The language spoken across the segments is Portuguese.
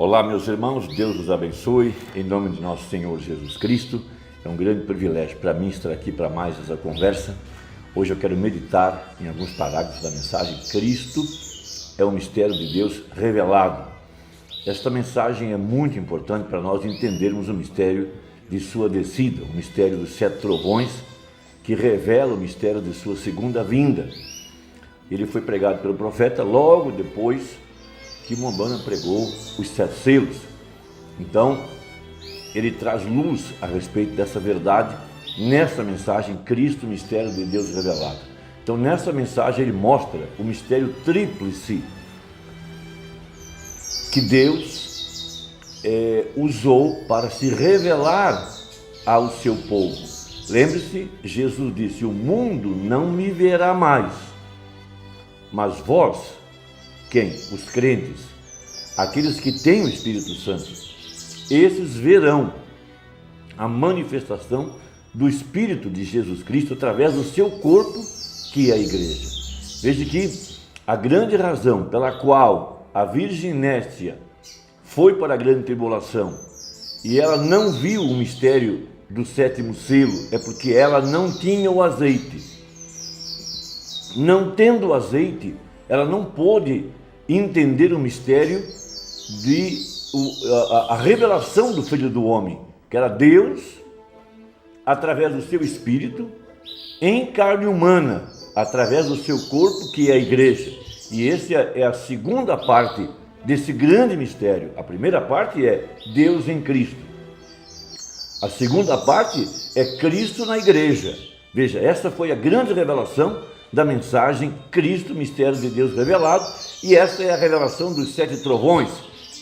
Olá, meus irmãos, Deus os abençoe, em nome de nosso Senhor Jesus Cristo. É um grande privilégio para mim estar aqui para mais essa conversa. Hoje eu quero meditar em alguns parágrafos da mensagem Cristo é o mistério de Deus revelado. Esta mensagem é muito importante para nós entendermos o mistério de sua descida, o mistério dos 7 trovões, que revela o mistério de sua segunda vinda. Ele foi pregado pelo profeta logo depois que Mombana pregou os 7 selos. Então, ele traz luz a respeito dessa verdade nessa mensagem, Cristo, mistério de Deus revelado. Então, nessa mensagem, ele mostra o mistério tríplice que Deus usou para se revelar ao seu povo. Lembre-se, Jesus disse: o mundo não me verá mais, mas vós, quem? Os crentes, aqueles que têm o Espírito Santo, esses verão a manifestação do Espírito de Jesus Cristo através do seu corpo, que é a igreja. Veja que a grande razão pela qual a Virgem Nécia foi para a grande tribulação e ela não viu o mistério do 7º selo é porque ela não tinha o azeite. Não tendo o azeite, ela não pôde entender o mistério de a revelação do Filho do Homem, que era Deus, através do seu Espírito, em carne humana, através do seu corpo, que é a igreja. E essa é a segunda parte desse grande mistério. A primeira parte é Deus em Cristo. A segunda parte é Cristo na igreja. Veja, essa foi a grande revelação da mensagem Cristo, mistério de Deus revelado, e essa é a revelação dos 7 trovões,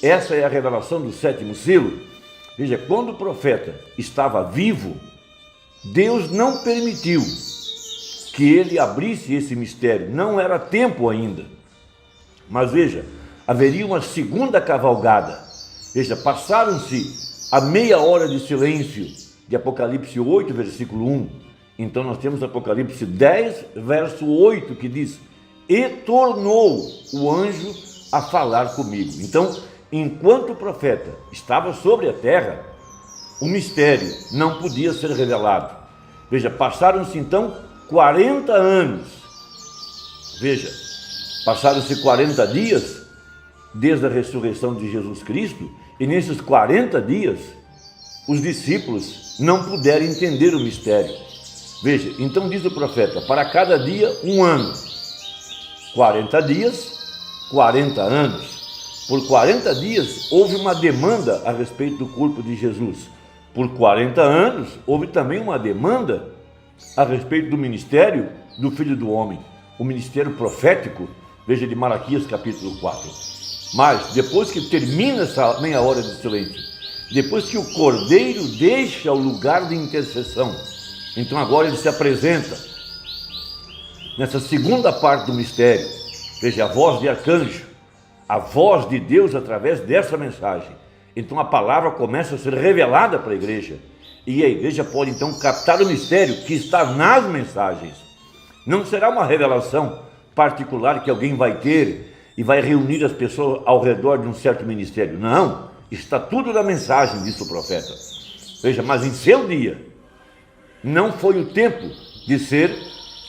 essa é a revelação do 7º selo. Veja, quando o profeta estava vivo, Deus não permitiu que ele abrisse esse mistério, não era tempo ainda. Mas veja, haveria uma segunda cavalgada. Veja, passaram-se a meia hora de silêncio de Apocalipse 8, versículo 1. Então nós temos Apocalipse 10, verso 8, que diz: e tornou o anjo a falar comigo. Então, enquanto o profeta estava sobre a terra, o mistério não podia ser revelado. Veja, passaram-se então 40 anos. Veja, passaram-se 40 dias desde a ressurreição de Jesus Cristo, e nesses 40 dias os discípulos não puderam entender o mistério. Veja, então diz o profeta: para cada dia 1 ano, 40 dias, 40 anos. Por 40 dias houve uma demanda a respeito do corpo de Jesus. Por 40 anos houve também uma demanda a respeito do ministério do Filho do Homem, o ministério profético. Veja de Malaquias capítulo 4. Mas depois que termina essa meia hora de silêncio, depois que o Cordeiro deixa o lugar de intercessão, então agora ele se apresenta nessa segunda parte do mistério. Veja, a voz de arcanjo, a voz de Deus através dessa mensagem. Então a palavra começa a ser revelada para a igreja, e a igreja pode então captar o mistério que está nas mensagens. Não será uma revelação particular que alguém vai ter e vai reunir as pessoas ao redor de um certo ministério. Não, está tudo na mensagem, disse o profeta. Veja, mas em seu dia não foi o tempo de ser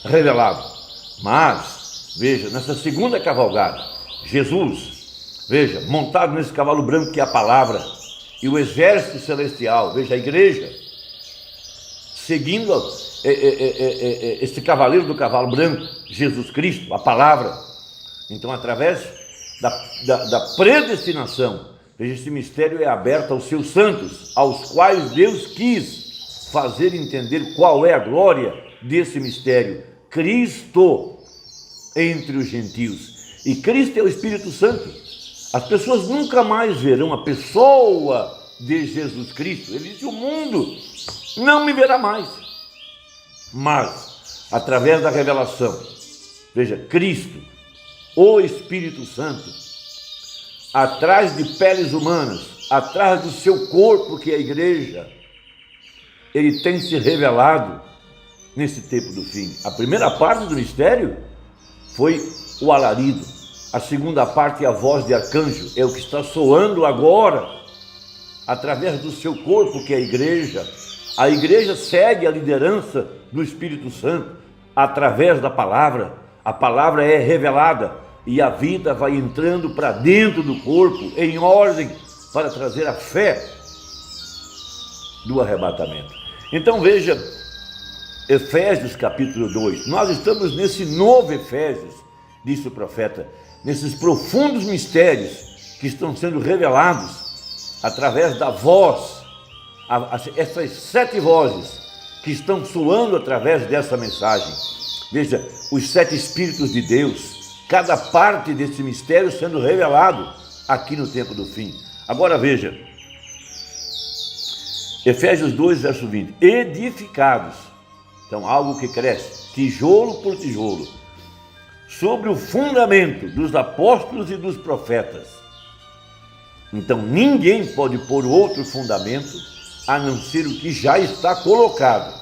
revelado. Mas, veja, nessa segunda cavalgada, Jesus, veja, montado nesse cavalo branco que é a palavra, e o exército celestial, veja, a igreja, seguindo esse cavaleiro do cavalo branco, Jesus Cristo, a palavra. Então, através da predestinação, veja, esse mistério é aberto aos seus santos, aos quais Deus quis fazer entender qual é a glória desse mistério. Cristo entre os gentios. E Cristo é o Espírito Santo. As pessoas nunca mais verão a pessoa de Jesus Cristo. Ele disse: o mundo não me verá mais. Mas, através da revelação, veja, Cristo, o Espírito Santo, atrás de peles humanas, atrás do seu corpo, que é a igreja, ele tem se revelado nesse tempo do fim. A primeira parte do mistério foi o alarido, A segunda parte é a voz de arcanjo, é o que está soando agora, através do seu corpo, que é a igreja. A igreja segue a liderança do Espírito Santo através da palavra. A palavra é revelada e a vida vai entrando para dentro do corpo em ordem para trazer a fé do arrebatamento. Então veja, Efésios capítulo 2, nós estamos nesse novo Efésios, disse o profeta, nesses profundos mistérios que estão sendo revelados através da voz, essas 7 vozes que estão soando através dessa mensagem. Veja, os 7 Espíritos de Deus, cada parte desse mistério sendo revelado aqui no tempo do fim. Agora veja, Efésios 2, verso 20, edificados, então algo que cresce, tijolo por tijolo, sobre o fundamento dos apóstolos e dos profetas. Então ninguém pode pôr outro fundamento a não ser o que já está colocado,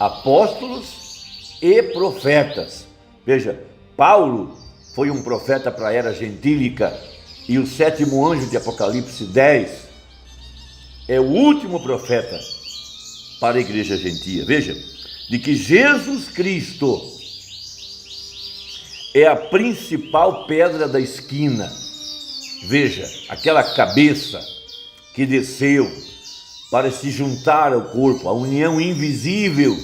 apóstolos e profetas. Veja, Paulo foi um profeta para a era gentílica, e o 7º anjo de Apocalipse 10 é o último profeta para a igreja gentia. Veja, de que Jesus Cristo é a principal pedra da esquina. Veja, aquela cabeça que desceu para se juntar ao corpo, a união invisível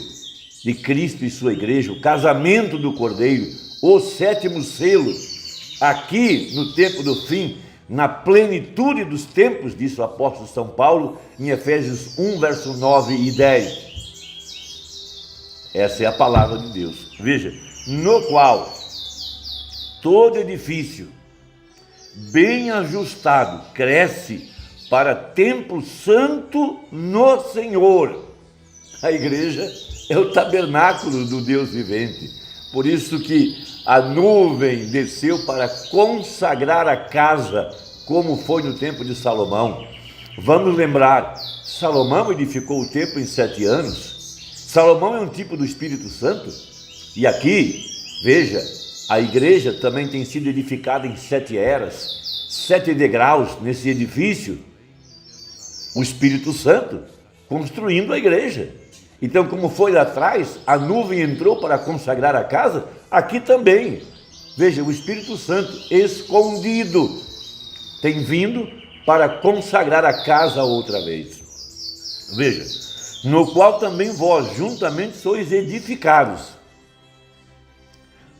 de Cristo e sua igreja, o casamento do Cordeiro, o 7º selo, aqui no tempo do fim, na plenitude dos tempos, disse o apóstolo São Paulo, em Efésios 1, verso 9 e 10. Essa é a palavra de Deus. Veja, no qual todo edifício bem ajustado cresce para templo santo no Senhor. A igreja é o tabernáculo do Deus vivente. Por isso que a nuvem desceu para consagrar a casa, como foi no tempo de Salomão. Vamos lembrar, Salomão edificou o templo em 7 anos. Salomão é um tipo do Espírito Santo. E aqui, veja, a igreja também tem sido edificada em 7 eras, 7 degraus nesse edifício. O Espírito Santo construindo a igreja. Então, como foi lá atrás, a nuvem entrou para consagrar a casa, aqui também. Veja, o Espírito Santo escondido tem vindo para consagrar a casa outra vez. Veja, no qual também vós juntamente sois edificados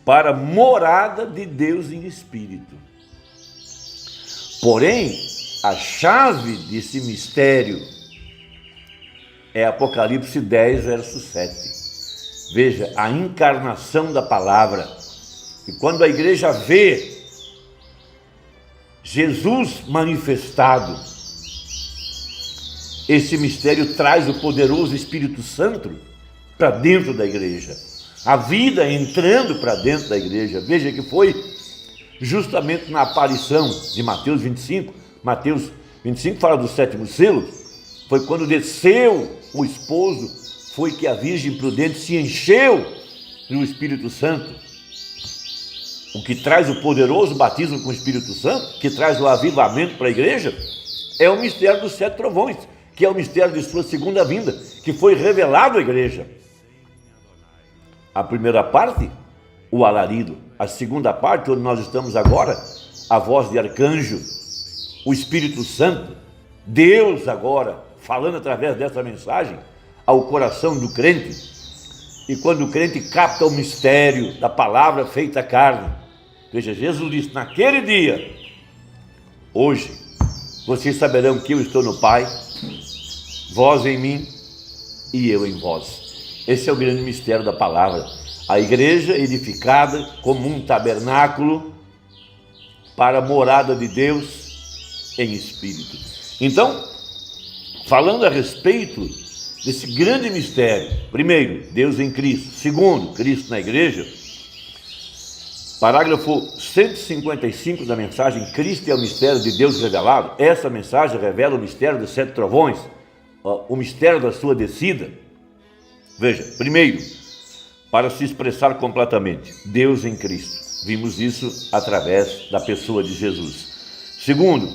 para morada de Deus em Espírito. Porém, a chave desse mistério é Apocalipse 10, verso 7. Veja, a encarnação da palavra. E quando a igreja vê Jesus manifestado, esse mistério traz o poderoso Espírito Santo para dentro da igreja. A vida entrando para dentro da igreja. Veja que foi justamente na aparição de Mateus 25. Mateus 25 fala do 7º selo. Foi quando desceu o esposo, foi que a Virgem prudente se encheu do Espírito Santo. O que traz o poderoso batismo com o Espírito Santo, que traz o avivamento para a igreja, é o mistério dos 7 trovões, que é o mistério de sua segunda vinda, que foi revelado à igreja. A primeira parte, o alarido. A segunda parte, onde nós estamos agora, a voz de arcanjo, o Espírito Santo, Deus agora, falando através dessa mensagem ao coração do crente. E quando o crente capta o mistério da palavra feita carne, veja, Jesus disse, naquele dia, hoje, vocês saberão que eu estou no Pai, vós em mim e eu em vós. Esse é o grande mistério da palavra. A igreja edificada como um tabernáculo para a morada de Deus em espírito. Então, falando a respeito desse grande mistério, primeiro, Deus em Cristo, segundo, Cristo na igreja, parágrafo 155 da mensagem, Cristo é o mistério de Deus revelado. Essa mensagem revela o mistério dos 7 trovões, o mistério da sua descida. Veja, primeiro, para se expressar completamente, Deus em Cristo. Vimos isso através da pessoa de Jesus. Segundo,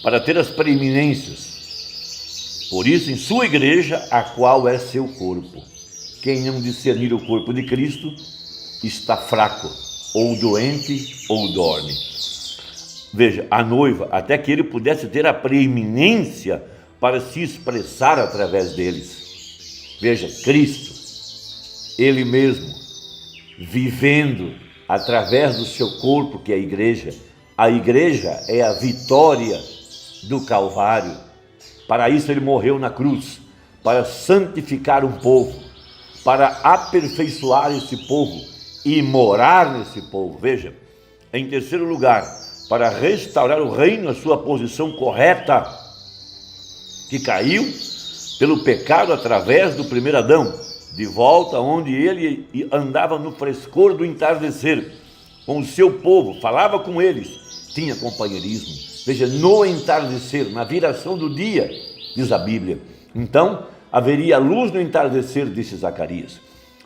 para ter as preeminências. Por isso, em sua igreja, a qual é seu corpo. Quem não discernir o corpo de Cristo está fraco, ou doente, ou dorme. Veja, a noiva, até que ele pudesse ter a preeminência para se expressar através deles. Veja, Cristo, ele mesmo, vivendo através do seu corpo, que é a igreja é a vitória do Calvário. Para isso ele morreu na cruz, para santificar um povo, para aperfeiçoar esse povo e morar nesse povo. Veja, em terceiro lugar, para restaurar o reino à sua posição correta, que caiu pelo pecado através do primeiro Adão, de volta onde ele andava no frescor do entardecer, com o seu povo, falava com eles, tinha companheirismo. Veja, no entardecer, na viração do dia, diz a Bíblia. Então, haveria luz no entardecer, disse Zacarias.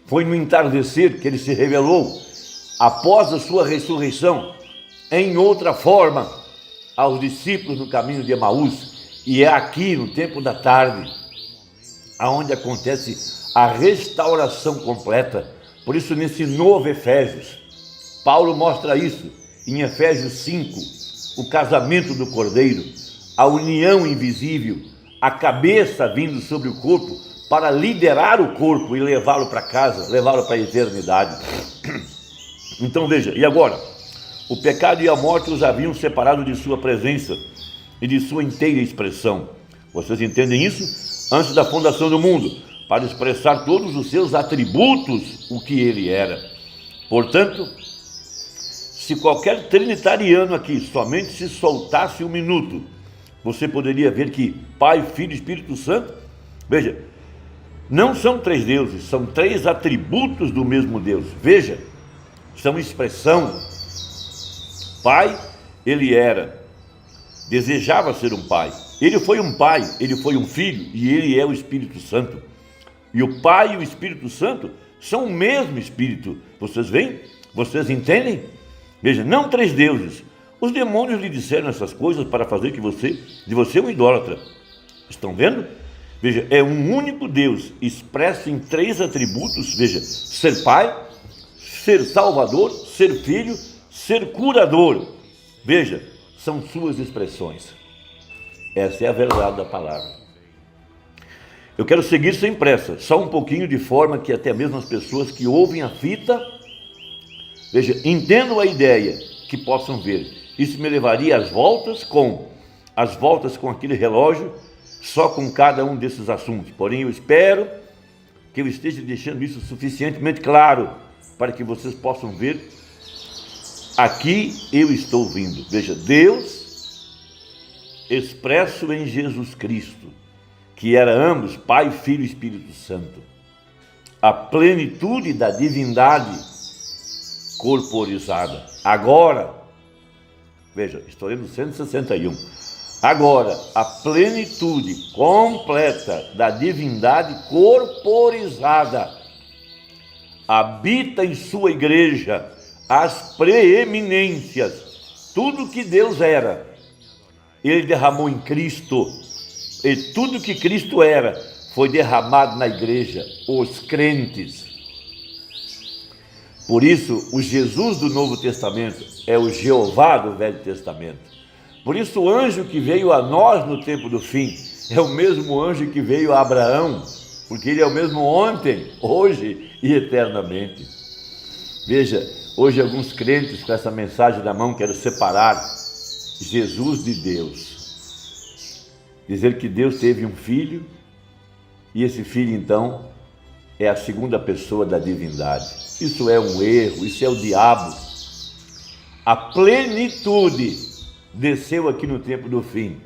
Foi no entardecer que ele se revelou, após a sua ressurreição, em outra forma, aos discípulos no caminho de Emaús. E é aqui, no tempo da tarde, aonde acontece a restauração completa. Por isso, nesse novo Efésios, Paulo mostra isso em Efésios 5, o casamento do Cordeiro, a união invisível, a cabeça vindo sobre o corpo para liderar o corpo e levá-lo para casa, levá-lo para a eternidade. Então veja, e agora? O pecado e a morte os haviam separado de sua presença e de sua inteira expressão. Vocês entendem isso? Antes da fundação do mundo, para expressar todos os seus atributos, o que ele era. Portanto, se qualquer trinitariano aqui somente se soltasse um minuto, você poderia ver que Pai, Filho e Espírito Santo, veja, não são três deuses, são três atributos do mesmo Deus. Veja, são expressão. Pai, ele era, desejava ser um pai. Ele foi um pai, ele foi um filho e ele é o Espírito Santo. E o Pai e o Espírito Santo são o mesmo Espírito. Vocês veem? Vocês entendem? Veja, não três deuses. Os demônios lhe disseram essas coisas para fazer de você um idólatra. Estão vendo? Veja, é um único Deus expresso em três atributos. Veja, ser Pai, ser Salvador, ser Filho, ser Curador. Veja, são suas expressões. Essa é a verdade da palavra. Eu quero seguir sem pressa, só um pouquinho, de forma que até mesmo as pessoas que ouvem a fita, veja, entendam a ideia, que possam ver. Isso me levaria às voltas com aquele relógio, só com cada um desses assuntos. Porém, eu espero que eu esteja deixando isso suficientemente claro, para que vocês possam ver. Aqui eu estou vindo. Veja, Deus expresso em Jesus Cristo, que era ambos, Pai, Filho e Espírito Santo. A plenitude da divindade corporizada. Agora, veja, estou lendo 161. Agora, a plenitude completa da divindade corporizada habita em sua igreja as preeminências. Tudo que Deus era, ele derramou em Cristo. E tudo que Cristo era foi derramado na igreja, os crentes. Por isso, o Jesus do Novo Testamento é o Jeová do Velho Testamento. Por isso, o anjo que veio a nós no tempo do fim é o mesmo anjo que veio a Abraão, porque ele é o mesmo ontem, hoje e eternamente. Veja, hoje alguns crentes com essa mensagem na mão querem separar Jesus de Deus. Dizer que Deus teve um filho, e esse filho então é a segunda pessoa da divindade. Isso é um erro, isso é o diabo. A plenitude desceu aqui no tempo do fim.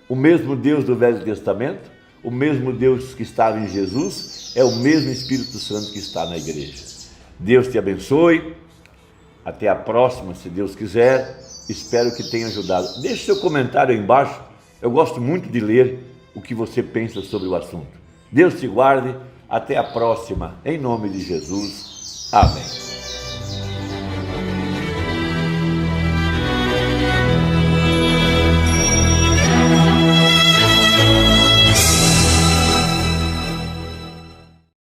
O mesmo Deus do Velho Testamento, o mesmo Deus que estava em Jesus, é o mesmo Espírito Santo que está na igreja. Deus te abençoe. Até a próxima, se Deus quiser. Espero que tenha ajudado. Deixe seu comentário aí embaixo. Eu gosto muito de ler o que você pensa sobre o assunto. Deus te guarde. Até a próxima. Em nome de Jesus. Amém.